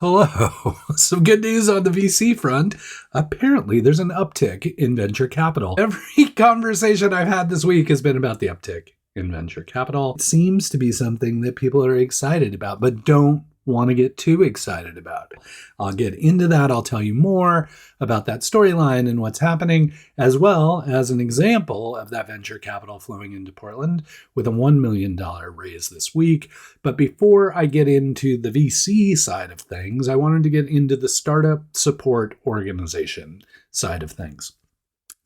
Hello. Some good news on the VC front. Apparently, there's an uptick in venture capital. Every conversation I've had this week has been about the uptick in venture capital. It seems to be something that people are excited about, but don't want to get too excited about. I'll get into that. I'll tell you more about that storyline and what's happening, as well as an example of that venture capital flowing into Portland with a $1 million raise this week. But before I get into the VC side of things, I wanted to get into the startup support organization side of things.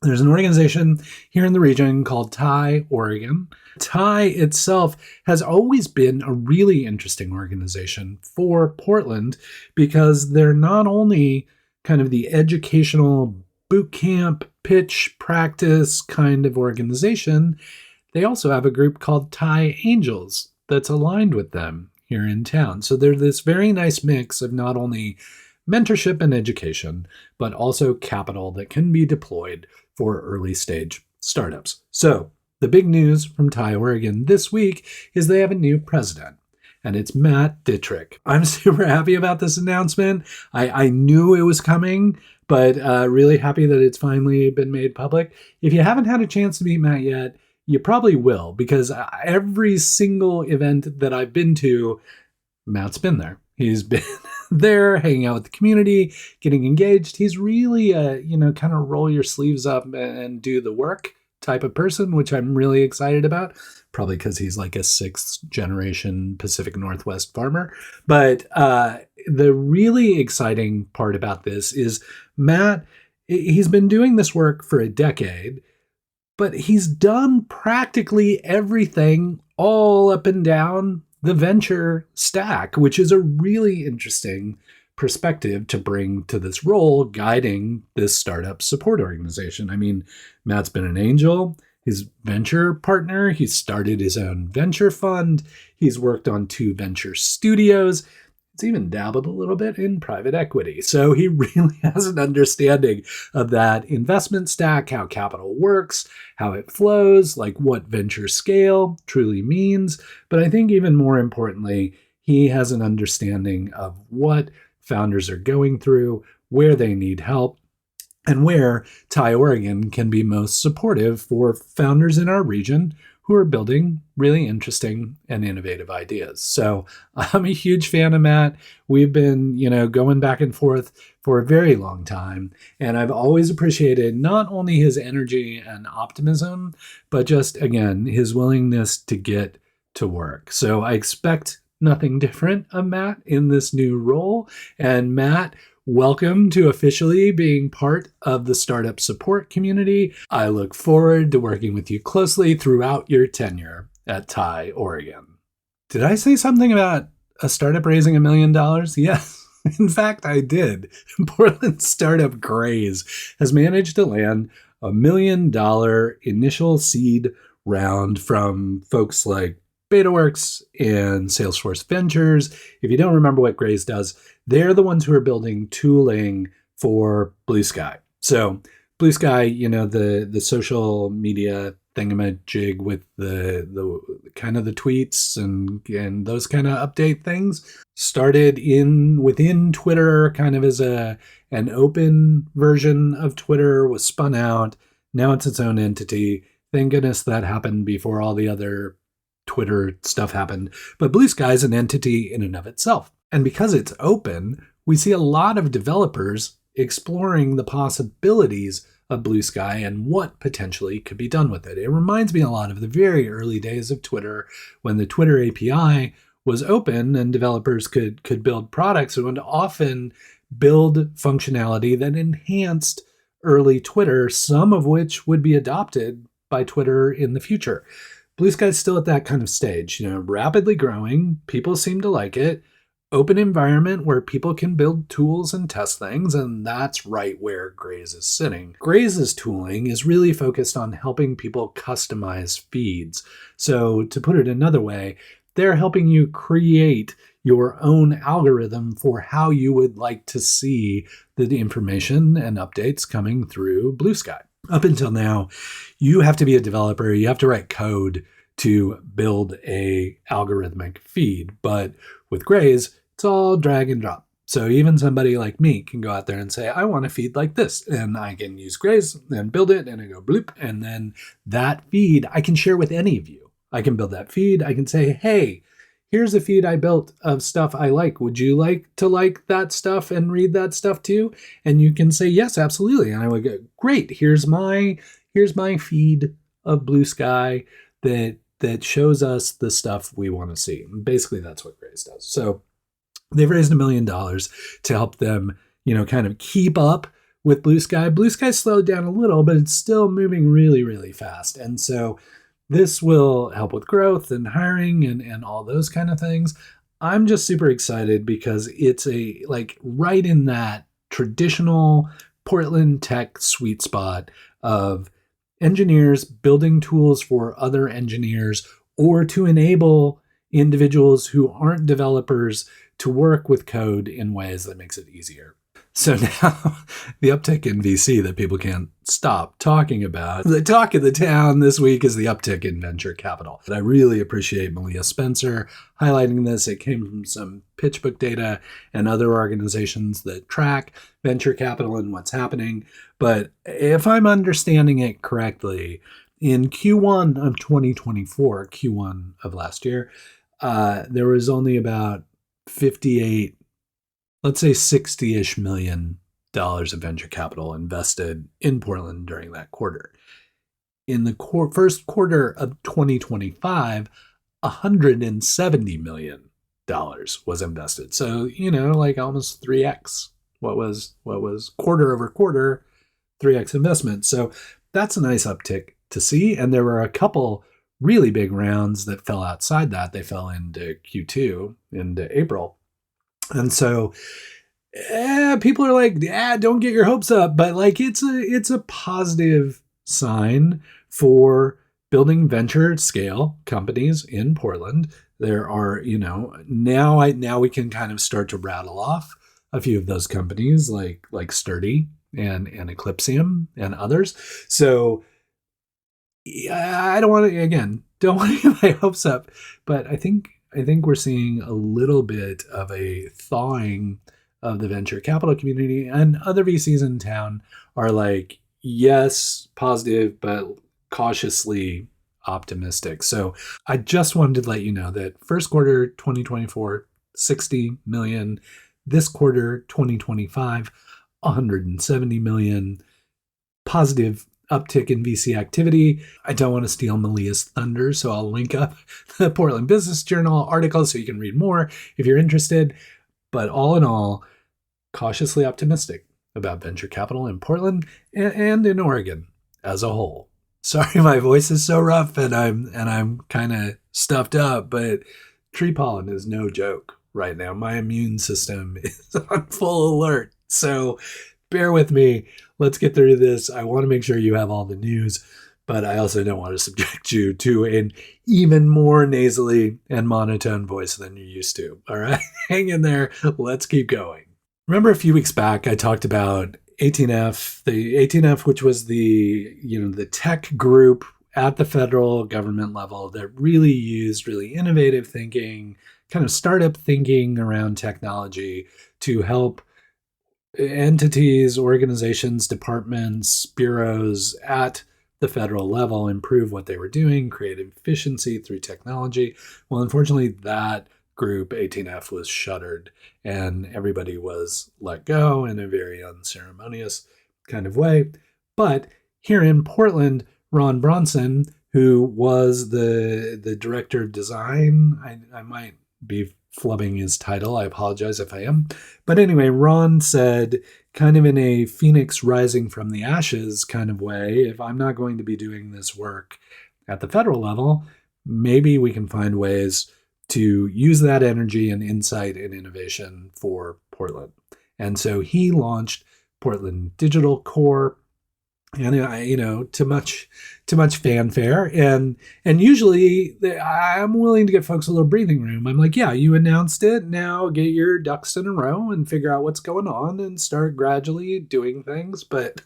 There's an organization here in the region called TIE Oregon. TIE itself has always been a really interesting organization for Portland because they're not only kind of the educational boot camp, pitch, practice kind of organization, they also have a group called TIE Angels that's aligned with them here in town. So they're this very nice mix of not only mentorship and education, but also capital that can be deployed for early stage startups. So the big news from TIE Oregon this week is they have a new president, and it's Matt Dittrich. I'm super happy about this announcement. I knew it was coming, but really happy that it's finally been made public. If you haven't had a chance to meet Matt yet, you probably will, because every single event that I've been to, Matt's been there. He's been there hanging out with the community, getting engaged. He's really a, kind of roll your sleeves up and do the work type of person, which I'm really excited about, probably because he's like a sixth generation Pacific Northwest farmer. But the really exciting part about this is Matt, he's been doing this work for a decade, but he's done practically everything all up and down the venture stack, which is a really interesting perspective to bring to this role guiding this startup support organization. I mean, Matt's been an angel, his venture partner, he's started his own venture fund, he's worked on 2 venture studios, he's even dabbled a little bit in private equity. So he really has an understanding of that investment stack, how capital works, how it flows, like what venture scale truly means. But I think even more importantly, he has an understanding of what founders are going through, where they need help, and where TIE Oregon can be most supportive for founders in our region who are building really interesting and innovative ideas. So I'm a huge fan of Matt. We've been, going back and forth for a very long time. And I've always appreciated not only his energy and optimism, but just, again, his willingness to get to work. So I expect nothing different of Matt in this new role. And Matt, welcome to officially being part of the startup support community. I look forward to working with you closely throughout your tenure at TIE Oregon. Did I say something about a startup raising $1 million? Yes, in fact, I did. Portland startup Graze has managed to land $1 million initial seed round from folks like BetaWorks and Salesforce Ventures. If you don't remember what Graze does, they're the ones who are building tooling for Blue Sky. So Blue Sky, the social media thingamajig with the kind of the tweets and those kind of update things, started within Twitter, kind of as an open version of Twitter, was spun out. Now it's its own entity. Thank goodness that happened before all the other Twitter stuff happened. But Blue Sky is an entity in and of itself. And because it's open, we see a lot of developers exploring the possibilities of Blue Sky and what potentially could be done with it. It reminds me a lot of the very early days of Twitter, when the Twitter API was open and developers could build products and would often build functionality that enhanced early Twitter, some of which would be adopted by Twitter in the future. Blue Sky's still at that kind of stage, rapidly growing. People seem to like it. Open environment where people can build tools and test things, and that's right where Graze is sitting. Graze's tooling is really focused on helping people customize feeds. So to put it another way, they're helping you create your own algorithm for how you would like to see the information and updates coming through Blue Sky. Up until now, you have to be a developer, you have to write code to build a algorithmic feed. But with Graze, it's all drag and drop. So even somebody like me can go out there and say, I want a feed like this. And I can use Graze and build it, and I go bloop. And then that feed I can share with any of you. I can build that feed. I can say, hey, here's a feed I built of stuff I like. Would you like to like that stuff and read that stuff too? And you can say, yes, absolutely. And I would go, great. Here's my feed of Blue Sky that shows us the stuff we want to see. And basically, that's what Graze does. So they've raised $1 million to help them, kind of keep up with Blue Sky. Blue Sky slowed down a little, but it's still moving really, really fast. And so this will help with growth and hiring and all those kind of things. I'm just super excited because it's right in that traditional Portland tech sweet spot of engineers building tools for other engineers, or to enable individuals who aren't developers to work with code in ways that makes it easier. So now the uptick in VC that people can't stop talking about. The talk of the town this week is the uptick in venture capital. I really appreciate Malia Spencer highlighting this. It came from some PitchBook data and other organizations that track venture capital and what's happening. But if I'm understanding it correctly, in Q1 of 2024, Q1 of last year, there was only about 58, let's say $60-ish million of venture capital invested in Portland during that quarter. In the first quarter of 2025, $170 million was invested. So, almost 3x what was quarter over quarter, 3x investment. So that's a nice uptick to see. And there were a couple really big rounds that fell outside that. They fell into Q2, into April. And so people are like, don't get your hopes up. But it's a positive sign for building venture scale companies in Portland. There are, now we can kind of start to rattle off a few of those companies like Sturdy and Eclipsium and others. So I don't want to get my hopes up, but I think we're seeing a little bit of a thawing of the venture capital community, and other VCs in town are like, yes, positive, but cautiously optimistic. So I just wanted to let you know that first quarter 2024, 60 million. This quarter 2025, 170 million. Positive uptick in VC activity. I don't want to steal Malia's thunder, so I'll link up the Portland Business Journal article so you can read more if you're interested. But all in all, cautiously optimistic about venture capital in Portland and in Oregon as a whole. Sorry, my voice is so rough and I'm kind of stuffed up, but tree pollen is no joke right now. My immune system is on full alert. So bear with me. Let's get through this. I want to make sure you have all the news, but I also don't want to subject you to an even more nasally and monotone voice than you're used to. All right, hang in there. Let's keep going. Remember a few weeks back, I talked about 18F, the 18F, which was the tech group at the federal government level that really used really innovative thinking, kind of startup thinking around technology to help entities, organizations, departments, bureaus at the federal level improve what they were doing, create efficiency through technology. Well, unfortunately, that group, 18F, was shuttered and everybody was let go in a very unceremonious kind of way. But here in Portland, Ron Bronson, who was the director of design, I might be flubbing his title. I apologize if I am. But anyway, Ron said, kind of in a phoenix rising from the ashes kind of way, if I'm not going to be doing this work at the federal level, maybe we can find ways to use that energy and insight and innovation for Portland. And so he launched Portland Digital Core, and too much fanfare, and usually I'm willing to give folks a little breathing room. I'm like, yeah, you announced it, now get your ducks in a row and figure out what's going on and start gradually doing things. But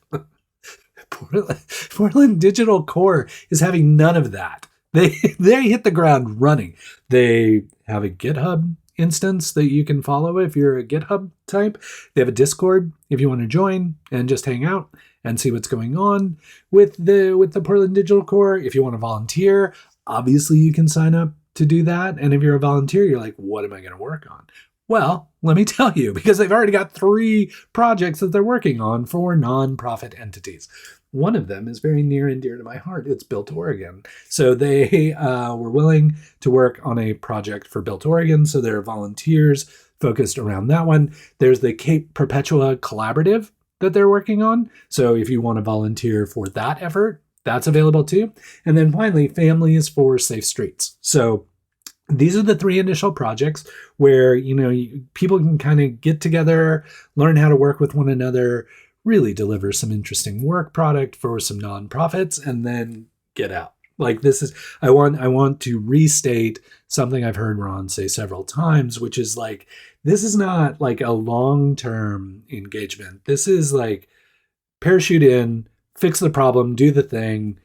Portland Digital Core is having none of that. They hit the ground running. They have a GitHub instance that you can follow if you're a GitHub type. They have a Discord if you want to join and just hang out and see what's going on with the Portland Digital Core. If you want to volunteer, obviously you can sign up to do that. And if you're a volunteer, you're like, what am I going to work on? Well, let me tell you, because they've already got 3 projects that they're working on for nonprofit entities. One of them is very near and dear to my heart. It's Built Oregon. So they were willing to work on a project for Built Oregon. So there are volunteers focused around that one. There's the Cape Perpetua Collaborative that they're working on. So if you want to volunteer for that effort, that's available too. And then finally, Families for Safe Streets. So these are the 3 initial projects where, people can kind of get together, learn how to work with one another, really deliver some interesting work product for some nonprofits, and then get out. Like I want to restate something I've heard Ron say several times, which is like, this is not like a long-term engagement. This is like parachute in, fix the problem, do the thing,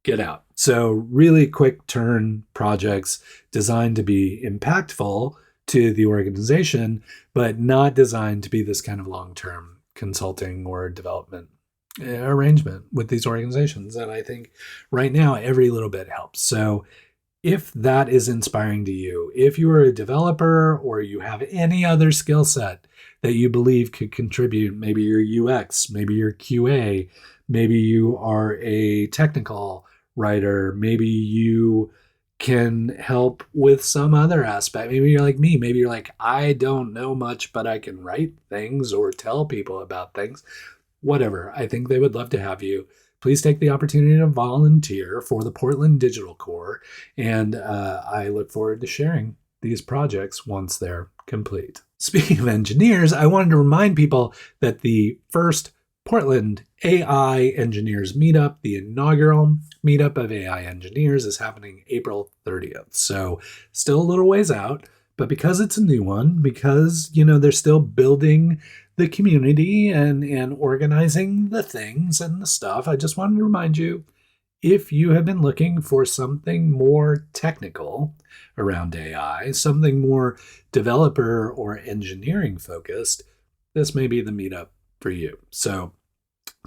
get out. So really quick turn projects designed to be impactful to the organization, but not designed to be this kind of long-term consulting or development arrangement with these organizations. And I think right now, every little bit helps. So if that is inspiring to you, if you are a developer or you have any other skill set that you believe could contribute, maybe you're UX, maybe you're QA, maybe you are a technical writer, maybe you can help with some other aspect. Maybe you're like me. Maybe you're like, I don't know much, but I can write things or tell people about things. Whatever. I think they would love to have you. Please take the opportunity to volunteer for the Portland Digital Core. And I look forward to sharing these projects once they're complete. Speaking of engineers, I wanted to remind people that the first Portland AI Engineers Meetup, the inaugural meetup of AI engineers, is happening April 30th. So still a little ways out, but because it's a new one, because, they're still building the community and organizing the things and the stuff, I just wanted to remind you, if you have been looking for something more technical around AI, something more developer or engineering focused, this may be the meetup for you. So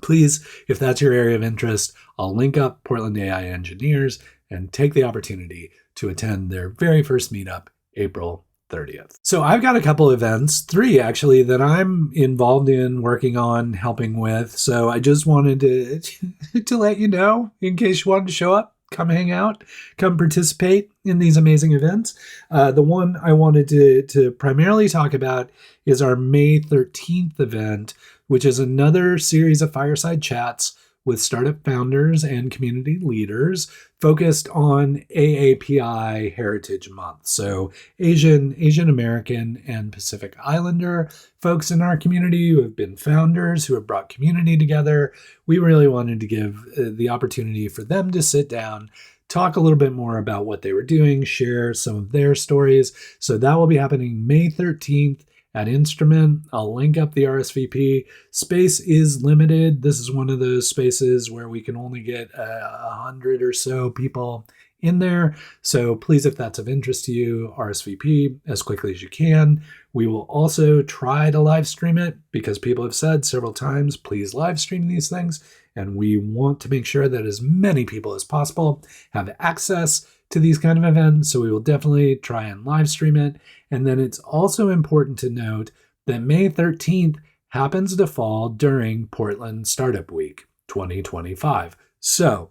please, if that's your area of interest, I'll link up Portland AI Engineers and take the opportunity to attend their very first meetup, April 30th. So I've got a couple events, 3 actually, that I'm involved in, working on, helping with. So I just wanted to let you know, in case you wanted to show up, come hang out, come participate in these amazing events. The one I wanted to primarily talk about is our May 13th event, which is another series of fireside chats with startup founders and community leaders focused on AAPI Heritage Month. So Asian American and Pacific Islander folks in our community who have been founders, who have brought community together. We really wanted to give the opportunity for them to sit down, talk a little bit more about what they were doing, share some of their stories. So that will be happening May 13th at Instrument. I'll link up the RSVP. Space is limited. This is one of those spaces where we can only get 100 or so people in there. So please, if that's of interest to you, RSVP as quickly as you can. We will also try to live stream it because people have said several times, please live stream these things. And we want to make sure that as many people as possible have access to these kind of events. So we will definitely try and live stream it. And then it's also important to note that May 13th happens to fall during Portland Startup Week 2025. So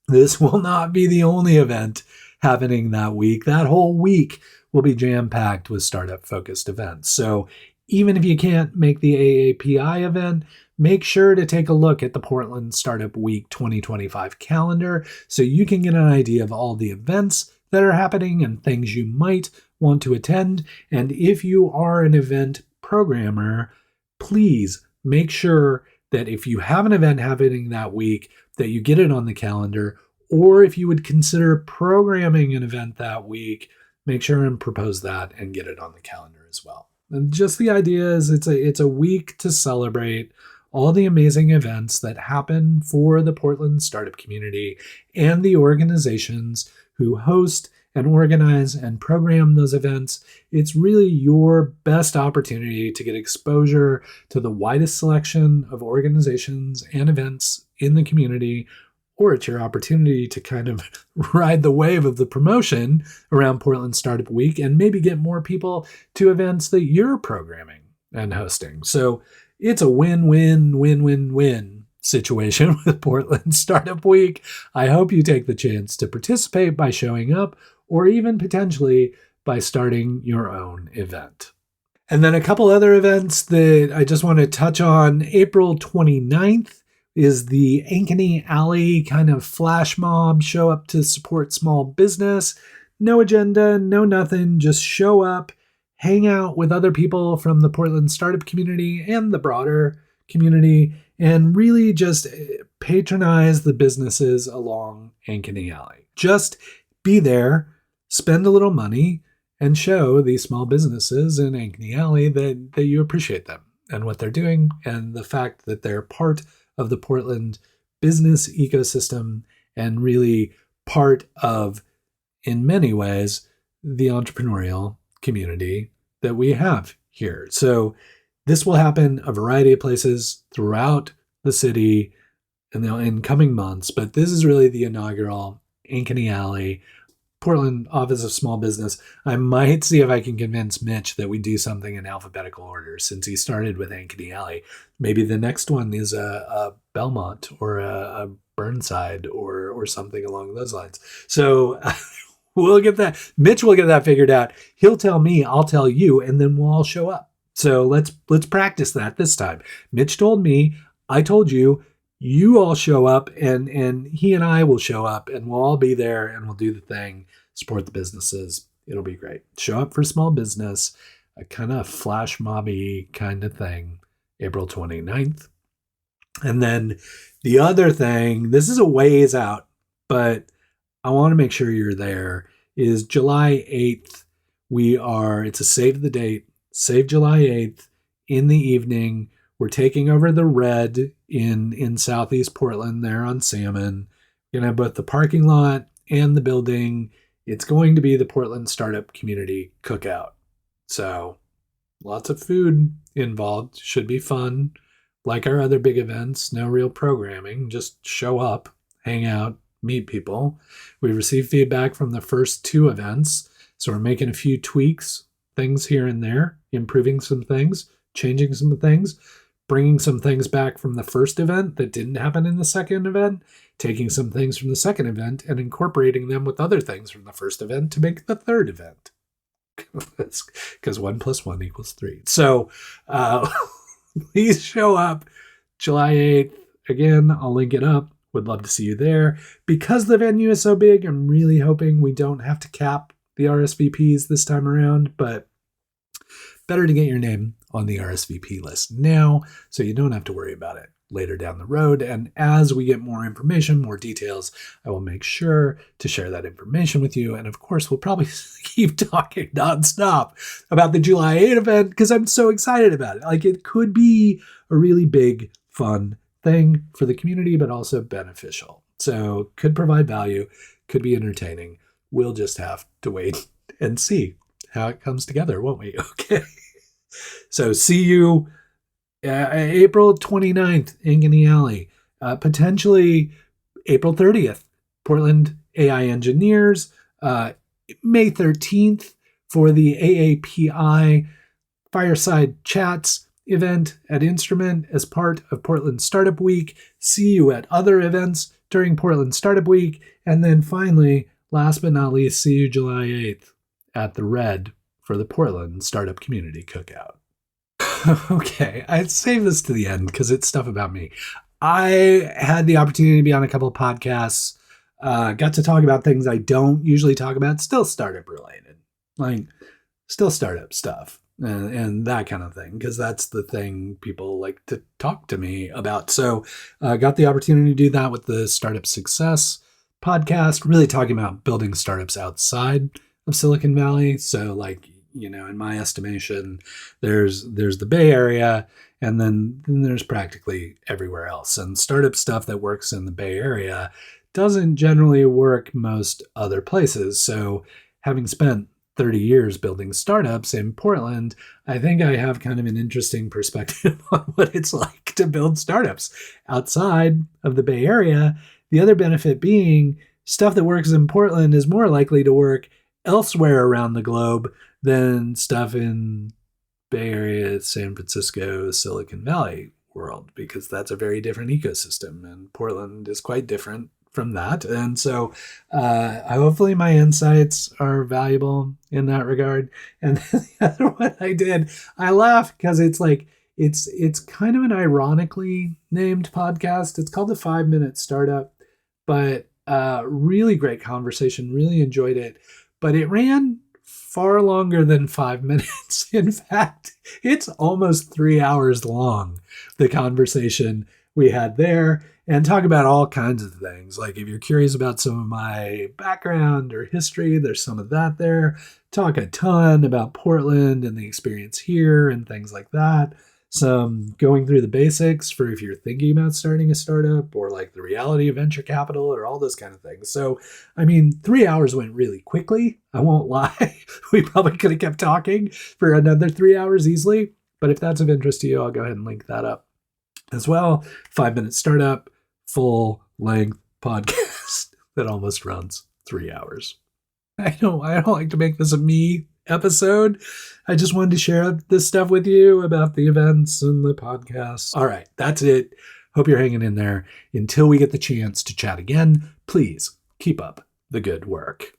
this will not be the only event happening that week. That whole week will be jam-packed with startup-focused events. So even if you can't make the AAPI event, make sure to take a look at the Portland Startup Week 2025 calendar so you can get an idea of all the events that are happening and things you might want to attend. And if you are an event programmer, please make sure that if you have an event happening that week, that you get it on the calendar, or if you would consider programming an event that week, make sure and propose that and get it on the calendar as well. And just the idea is it's a week to celebrate all the amazing events that happen for the Portland startup community and the organizations who host and organize and program those events, it's really your best opportunity to get exposure to the widest selection of organizations and events in the community, or it's your opportunity to kind of ride the wave of the promotion around Portland Startup Week and maybe get more people to events that you're programming and hosting. So it's a win-win-win-win-win situation with Portland Startup Week. I hope you take the chance to participate by showing up, or even potentially by starting your own event. And then a couple other events that I just want to touch on. April 29th is the Ankeny Alley kind of flash mob, show up to support small business. No agenda, no nothing, just show up, hang out with other people from the Portland startup community and the broader community, and really just patronize the businesses along Ankeny Alley. Just be there, spend a little money, and show these small businesses in Ankeny Alley that you appreciate them and what they're doing, and the fact that they're part of the Portland business ecosystem and really part of, in many ways, the entrepreneurial community that we have here. So this will happen a variety of places throughout the city in coming months, but this is really the inaugural Ankeny Alley Portland Office of Small Business. I might see if I can convince Mitch that we do something in alphabetical order, since he started with Ankeny Alley. Maybe the next one is a Belmont or a Burnside or something along those lines. So we'll get that. Mitch will get that figured out. He'll tell me, I'll tell you, and then we'll all show up. So let's practice that this time. Mitch told me, I told you, you all show up, and he and I will show up, and we'll all be there, and we'll do the thing, support the businesses. It'll be great. Show up for small business, a kind of flash mobby kind of thing, April 29th. And then the other thing, this is a ways out, but I want to make sure you're there, is July 8th. It's a save the date, save July 8th in the evening. We're taking over the Red in Southeast Portland there on Salmon. We're going to have both the parking lot and the building. It's going to be the Portland Startup Community Cookout. So lots of food involved. Should be fun. Like our other big events, no real programming. Just show up, hang out, meet people. We received feedback from the first two events. So we're making a few tweaks, things here and there, improving some things, changing some things, bringing some things back from the first event that didn't happen in the second event, taking some things from the second event and incorporating them with other things from the first event to make the third event. Because 1 + 1 = 3. So please show up July 8th. Again, I'll link it up. Would love to see you there. Because the venue is so big, I'm really hoping we don't have to cap the RSVPs this time around, but better to get your name on the RSVP list now so you don't have to worry about it later down the road. And as we get more information, more details, I will make sure to share that information with you. And of course, we'll probably keep talking nonstop about the July 8 event because I'm so excited about it. Like, it could be a really big, fun thing for the community, but also beneficial. So could provide value, could be entertaining. We'll just have to wait and see how it comes together, won't we? Okay. So see you April 29th, Ankeny Alley. Potentially April 30th, Portland AI Engineers. May 13th for the AAPI Fireside Chats event at Instrument as part of Portland Startup Week. See you at other events during Portland Startup Week. And then finally, last but not least, see you July 8th at the Red for the Portland Startup Community Cookout. Okay, I saved this to the end because it's stuff about me. I had the opportunity to be on a couple of podcasts, got to talk about things I don't usually talk about, still startup related, like still startup stuff and that kind of thing, because that's the thing people like to talk to me about. So got the opportunity to do that with the Startup Success podcast, really talking about building startups outside of Silicon Valley. So like, you know, in my estimation, there's the Bay Area, and then there's practically everywhere else. And startup stuff that works in the Bay Area doesn't generally work most other places. So having spent 30 years building startups in Portland, I think I have kind of an interesting perspective on what it's like to build startups outside of the Bay Area. The other benefit being stuff that works in Portland is more likely to work elsewhere around the globe than stuff in Bay Area, San Francisco, Silicon Valley world, because that's a very different ecosystem, and Portland is quite different from that. And so hopefully my insights are valuable in that regard. And the other one I laugh because it's kind of an ironically named podcast. It's called the 5 Minute Startup, but really great conversation, really enjoyed it. But it ran far longer than 5 minutes. In fact, it's almost 3 hours long, the conversation we had there, and talk about all kinds of things. Like if you're curious about some of my background or history, there's some of that there. Talk a ton about Portland and the experience here and things like that. Some going through the basics for if you're thinking about starting a startup, or like the reality of venture capital, or all those kind of things. So, I mean, 3 hours went really quickly. I won't lie. We probably could have kept talking for another 3 hours easily. But if that's of interest to you, I'll go ahead and link that up as well. 5 Minute Startup, full length podcast that almost runs 3 hours. I don't like to make this a me episode. I just wanted to share this stuff with you about the events and the podcasts. All right, that's it. Hope you're hanging in there. Until we get the chance to chat again, please keep up the good work.